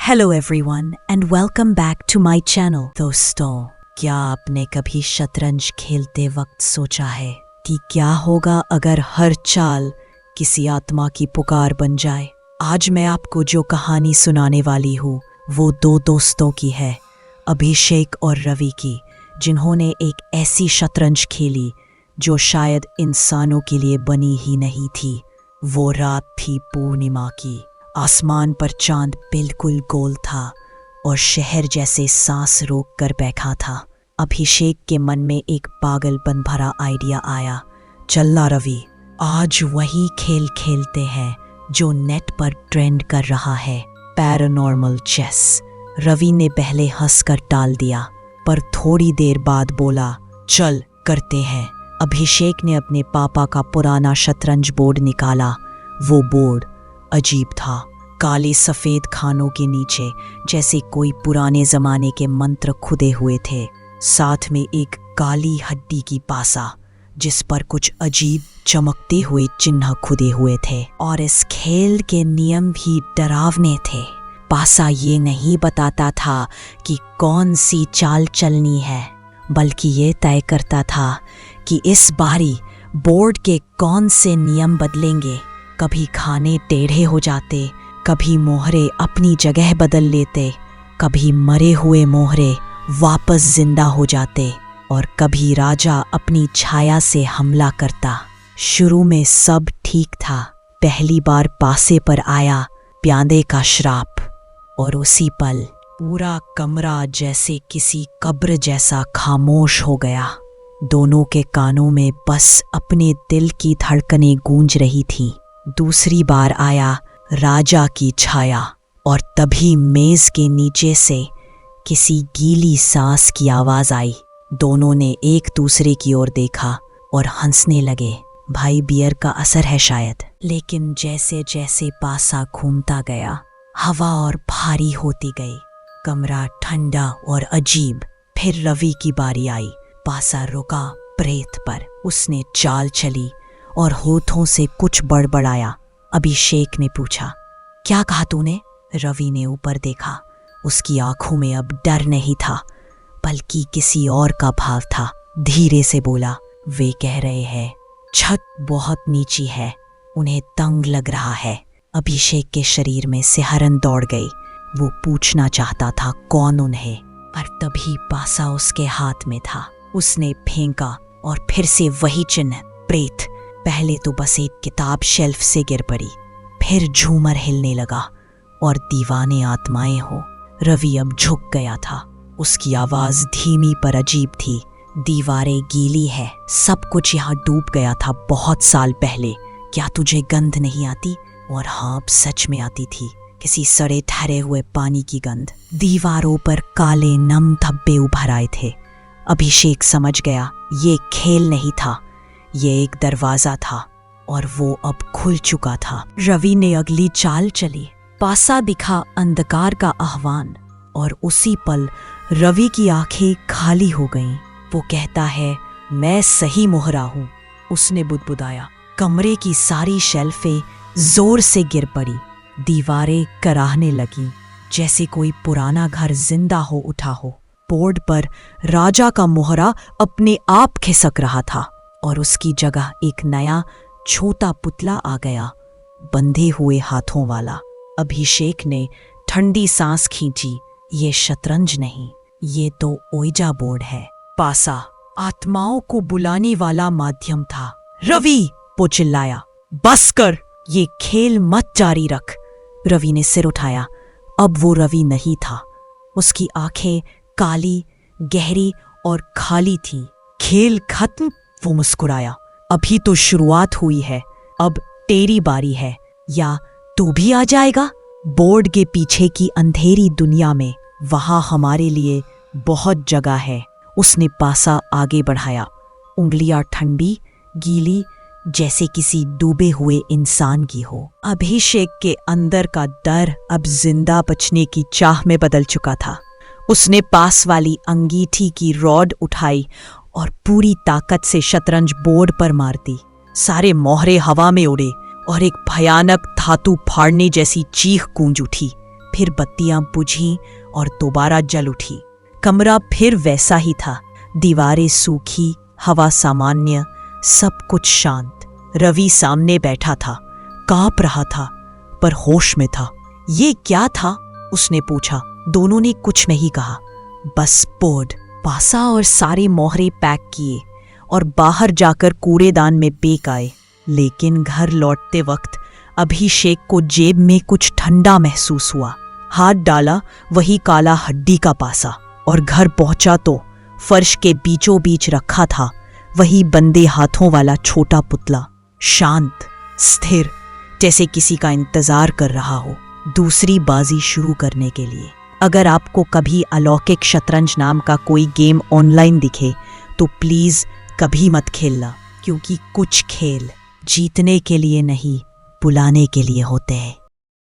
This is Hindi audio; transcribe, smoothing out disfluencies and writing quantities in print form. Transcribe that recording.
Hello everyone and welcome back to my channel. दोस्तों, क्या आपने कभी शतरंज खेलते वक्त सोचा है कि क्या होगा अगर हर चाल किसी आत्मा की पुकार बन जाए? आज मैं आपको जो कहानी सुनाने वाली हूँ वो दो दोस्तों की है, अभिषेक और रवि की, जिन्होंने एक ऐसी शतरंज खेली जो शायद इंसानों के लिए बनी ही नहीं थी। वो रात थी पूर्णिमा की। आसमान पर चांद बिल्कुल गोल था और शहर जैसे सांस रोक कर बैठा था। अभिषेक के मन में एक पागलपन भरा आइडिया आया। चलना रवि, आज वही खेल खेलते हैं जो नेट पर ट्रेंड कर रहा है, पैरानॉर्मल चेस। रवि ने पहले हंसकर टाल दिया, पर थोड़ी देर बाद बोला, चल करते हैं। अभिषेक ने अपने पापा का पुराना शतरंज बोर्ड निकाला। वो बोर्ड अजीब था, काले सफेद खानों के नीचे जैसे कोई पुराने जमाने के मंत्र खुदे हुए थे। साथ में एक काली हड्डी की पासा जिस पर कुछ अजीब चमकते हुए चिन्ह खुदे हुए थे। और इस खेल के नियम भी डरावने थे। पासा ये नहीं बताता था कि कौन सी चाल चलनी है, बल्कि ये तय करता था कि इस बारी बोर्ड के कौन से नियम बदलेंगे। कभी खाने टेढ़े हो जाते, कभी मोहरे अपनी जगह बदल लेते, कभी मरे हुए मोहरे वापस जिंदा हो जाते और कभी राजा अपनी छाया से हमला करता। शुरू में सब ठीक था। पहली बार पासे पर आया प्यादे का श्राप और उसी पल पूरा कमरा जैसे किसी कब्र जैसा खामोश हो गया। दोनों के कानों में बस अपने दिल की धड़कनें गूंज रही थीं। दूसरी बार आया राजा की छाया और तभी मेज के नीचे से किसी गीली सांस की आवाज आई। दोनों ने एक दूसरे की ओर देखा और हंसने लगे। भाई बियर का असर है शायद। लेकिन जैसे जैसे पासा घूमता गया, हवा और भारी होती गई, कमरा ठंडा और अजीब। फिर रवि की बारी आई। पासा रुका प्रेत पर। उसने चाल चली और होठों से कुछ बड़बड़ाया। अभिषेक ने पूछा, क्या कहा तूने? रवि ने ऊपर देखा। उसकी आंखों में अब डर नहीं था, बल्कि किसी और का भाव था। धीरे से बोला, वे कह रहे हैं छत बहुत नीची है, उन्हें तंग लग रहा है। अभिषेक के शरीर में सिहरन दौड़ गई। वो पूछना चाहता था कौन उन्हें, पर तभी पासा उसके हाथ में था। उसने फेंका और फिर से वही चिन्ह, प्रेत। पहले तो बस एक किताब शेल्फ से गिर पड़ी, फिर झूमर हिलने लगा और दीवाने आत्माएं हो। रवि अब झुक गया था। उसकी आवाज धीमी पर अजीब थी। दीवारें गीली है, सब कुछ यहाँ डूब गया था बहुत साल पहले। क्या तुझे गंध नहीं आती? और हाँ, सच में आती थी, किसी सड़े ठहरे हुए पानी की गंध। दीवारों पर काले नम धब्बे उभर आए थे। अभिषेक समझ गया ये खेल नहीं था, ये एक दरवाजा था और वो अब खुल चुका था। रवि ने अगली चाल चली। पासा दिखा अंधकार का आह्वान और उसी पल रवि की आंखें खाली हो गईं। वो कहता है, मैं सही मोहरा हूं, उसने बुदबुदाया। कमरे की सारी शेल्फें जोर से गिर पड़ी। दीवारें कराहने लगीं, जैसे कोई पुराना घर जिंदा हो उठा हो। बोर्ड पर राजा का मोहरा अपने आप खिसक रहा था और उसकी जगह एक नया छोटा पुतला आ गया, बंधे हुए हाथों वाला। अभिषेक ने ठंडी सांस खींची। ये शतरंज नहीं, ये तो ओइजा बोर्ड है। पासा आत्माओं को बुलाने वाला माध्यम था। रवि, वो चिल्लाया, बस कर, ये खेल मत जारी रख। रवि ने सिर उठाया। अब वो रवि नहीं था। उसकी आंखें काली, गहरी और खाली थीं। खेल खत्म? वो मुस्कुराया। अभी तो शुरुआत हुई है, अब तेरी बारी है, या तू भी आ जाएगा? बोर्ड के पीछे की अंधेरी दुनिया में वहां हमारे लिए बहुत जगह है। उसने पासा आगे बढ़ाया। उंगलियां ठंडी, गीली, जैसे किसी डूबे हुए इंसान की हो। अभिषेक के अंदर का डर अब जिंदा बचने की चाह में बदल चुका था। उसने पास वाली अंगीठी की रॉड उठाई और पूरी ताकत से शतरंज बोर्ड पर मार दी। सारे मोहरे हवा में उड़े और एक भयानक धातु फाड़ने जैसी चीख गूंज उठी। फिर बत्तियां बुझीं और दोबारा जल उठी। कमरा फिर वैसा ही था, दीवारें सूखी, हवा सामान्य, सब कुछ शांत। रवि सामने बैठा था, कांप रहा था पर होश में था। ये क्या था? उसने पूछा। दोनों ने कुछ नहीं कहा, बस बोर्ड, पासा और सारे मोहरे पैक किए और बाहर जाकर कूड़ेदान में फेंक आए। लेकिन घर लौटते वक्त अभिषेक को जेब में कुछ ठंडा महसूस हुआ। हाथ डाला, वही काला हड्डी का पासा, और घर पहुंचा तो फर्श के बीचों बीच रखा था वही बंदे हाथों वाला छोटा पुतला, शांत, स्थिर, जैसे किसी का इंतजार कर रहा हो दूसरी बाजी शुरू करने के लिए। अगर आपको कभी अलौकिक शतरंज नाम का कोई गेम ऑनलाइन दिखे तो प्लीज कभी मत खेलना, क्योंकि कुछ खेल जीतने के लिए नहीं, बुलाने के लिए होते हैं।